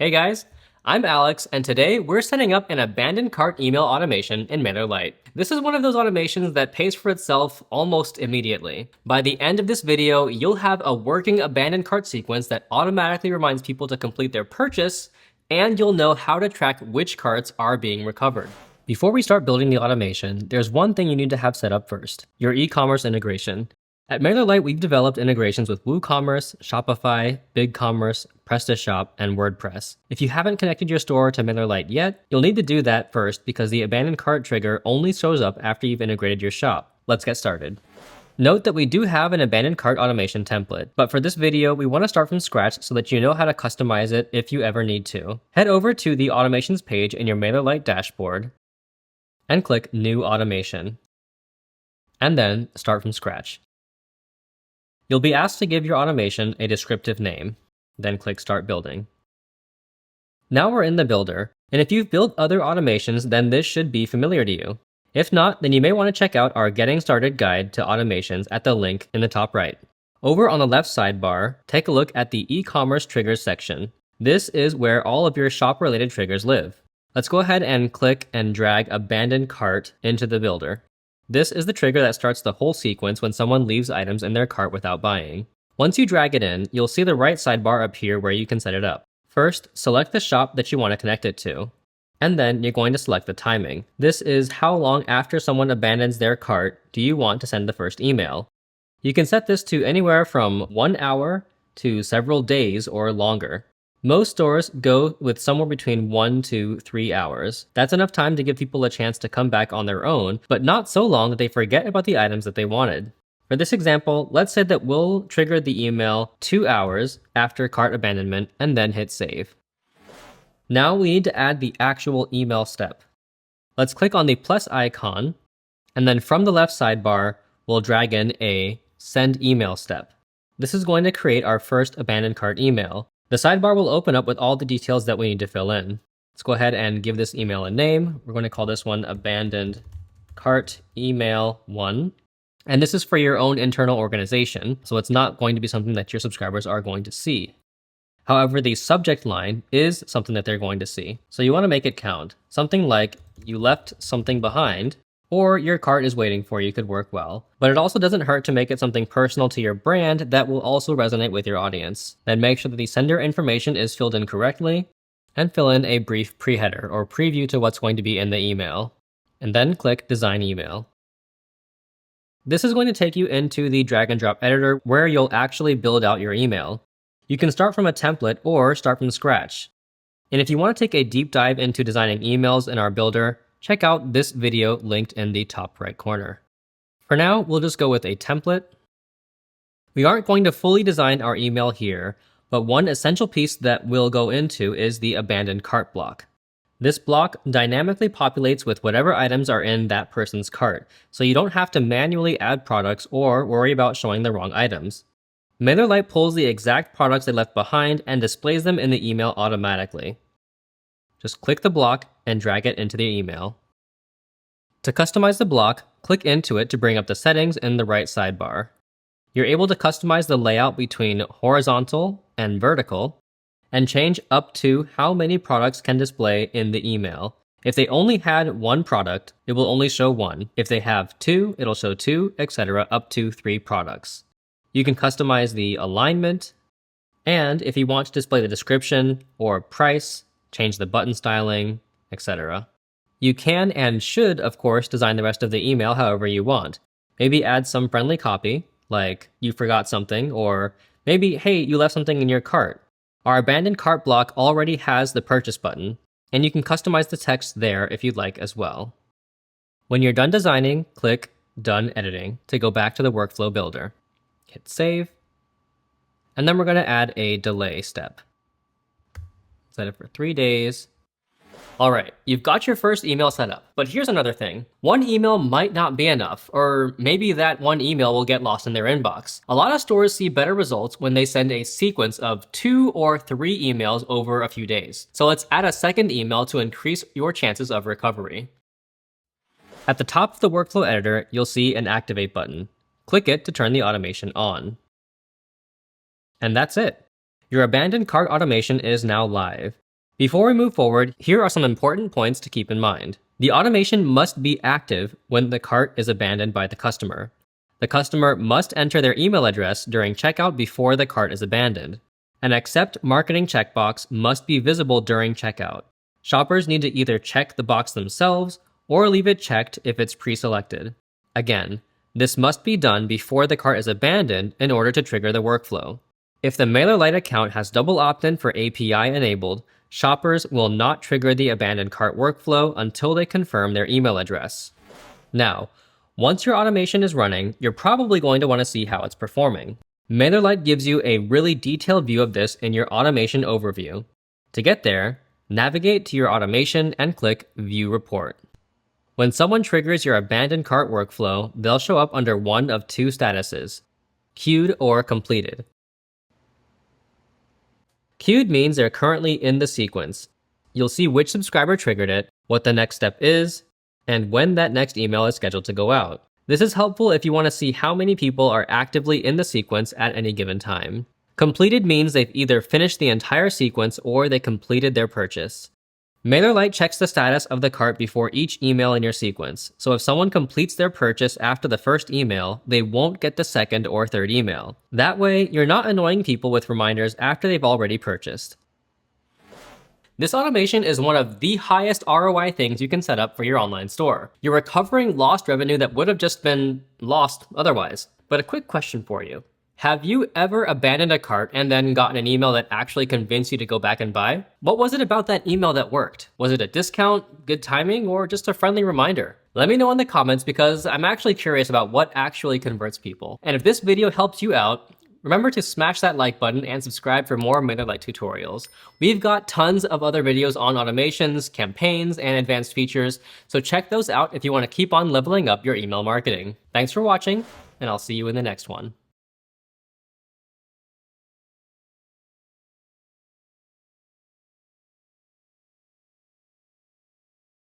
Hey guys, I'm Alex, and today we're setting up an abandoned cart email automation in MailerLite. This is one of those automations that pays for itself almost immediately. By the end of this video, you'll have a working abandoned cart sequence that automatically reminds people to complete their purchase, and you'll know how to track which carts are being recovered. Before we start building the automation, there's one thing you need to have set up first: your e-commerce integration. At MailerLite, we've developed integrations with WooCommerce, Shopify, BigCommerce, PrestaShop, and WordPress. If you haven't connected your store to MailerLite yet, you'll need to do that first because the abandoned cart trigger only shows up after you've integrated your shop. Let's get started. Note that we do have an abandoned cart automation template, but for this video, we want to start from scratch so that you know how to customize it if you ever need to. Head over to the automations page in your MailerLite dashboard and click New Automation, and then start from scratch. You'll be asked to give your automation a descriptive name, then click Start Building. Now we're in the builder, and if you've built other automations, then this should be familiar to you. If not, then you may want to check out our Getting Started guide to automations at the link in the top right. Over on the left sidebar, take a look at the e-commerce triggers section. This is where all of your shop-related triggers live. Let's go ahead and click and drag Abandoned Cart into the builder. This is the trigger that starts the whole sequence when someone leaves items in their cart without buying. Once you drag it in, you'll see the right sidebar appear where you can set it up. First, select the shop that you want to connect it to, and then you're going to select the timing. This is how long after someone abandons their cart do you want to send the first email. You can set this to anywhere from 1 hour to several days or longer. Most stores go with somewhere between 1 to 3 hours. That's enough time to give people a chance to come back on their own, but not so long that they forget about the items that they wanted. For this example, let's say that we'll trigger the email 2 hours after cart abandonment and then hit save. Now we need to add the actual email step. Let's click on the plus icon, and then from the left sidebar, we'll drag in a send email step. This is going to create our first abandoned cart email. The sidebar will open up with all the details that we need to fill in. Let's go ahead and give this email a name. We're going to call this one Abandoned Cart Email 1. And this is for your own internal organization, so it's not going to be something that your subscribers are going to see. However, the subject line is something that they're going to see. So you want to make it count. Something like, you left something behind, or your cart is waiting for you could work well. But it also doesn't hurt to make it something personal to your brand that will also resonate with your audience. Then make sure that the sender information is filled in correctly, and fill in a brief pre-header or preview to what's going to be in the email. And then click Design Email. This is going to take you into the drag and drop editor where you'll actually build out your email. You can start from a template or start from scratch. And if you want to take a deep dive into designing emails in our builder, check out this video linked in the top right corner. For now, we'll just go with a template. We aren't going to fully design our email here, but one essential piece that we'll go into is the abandoned cart block. This block dynamically populates with whatever items are in that person's cart, so you don't have to manually add products or worry about showing the wrong items. MailerLite pulls the exact products they left behind and displays them in the email automatically. Just click the block and drag it into the email. To customize the block, click into it to bring up the settings in the right sidebar. You're able to customize the layout between horizontal and vertical, and change up to how many products can display in the email. If they only had one product, it will only show one. If they have two, it'll show two, etc., up to 3 products. You can customize the alignment, and if you want to display the description or price, change the button styling, etc. You can and should, of course, design the rest of the email however you want. Maybe add some friendly copy, like you forgot something, or maybe, hey, you left something in your cart. Our abandoned cart block already has the purchase button, and you can customize the text there if you'd like as well. When you're done designing, click Done Editing to go back to the workflow builder. Hit Save, and then we're going to add a delay step. Set it for 3 days. Alright, you've got your first email set up, but here's another thing. One email might not be enough, or maybe that one email will get lost in their inbox. A lot of stores see better results when they send a sequence of 2 or 3 emails over a few days. So let's add a second email to increase your chances of recovery. At the top of the workflow editor, you'll see an Activate button. Click it to turn the automation on. And that's it. Your abandoned cart automation is now live. Before we move forward, here are some important points to keep in mind. The automation must be active when the cart is abandoned by the customer. The customer must enter their email address during checkout before the cart is abandoned. An accept marketing checkbox must be visible during checkout. Shoppers need to either check the box themselves or leave it checked if it's pre-selected. Again, this must be done before the cart is abandoned in order to trigger the workflow. If the MailerLite account has double opt-in for API enabled, shoppers will not trigger the abandoned cart workflow until they confirm their email address. Now, once your automation is running, you're probably going to want to see how it's performing. MailerLite gives you a really detailed view of this in your automation overview. To get there, navigate to your automation and click View Report. When someone triggers your abandoned cart workflow, they'll show up under one of two statuses: queued or completed. Queued means they're currently in the sequence. You'll see which subscriber triggered it, what the next step is, and when that next email is scheduled to go out. This is helpful if you want to see how many people are actively in the sequence at any given time. Completed means they've either finished the entire sequence or they completed their purchase. MailerLite checks the status of the cart before each email in your sequence, so if someone completes their purchase after the first email, they won't get the second or third email. That way, you're not annoying people with reminders after they've already purchased. This automation is one of the highest ROI things you can set up for your online store. You're recovering lost revenue that would have just been lost otherwise. But a quick question for you. Have you ever abandoned a cart and then gotten an email that actually convinced you to go back and buy? What was it about that email that worked? Was it a discount, good timing, or just a friendly reminder? Let me know in the comments because I'm actually curious about what actually converts people. And if this video helps you out, remember to smash that like button and subscribe for more MailerLite tutorials. We've got tons of other videos on automations, campaigns, and advanced features, so check those out if you want to keep on leveling up your email marketing. Thanks for watching, and I'll see you in the next one.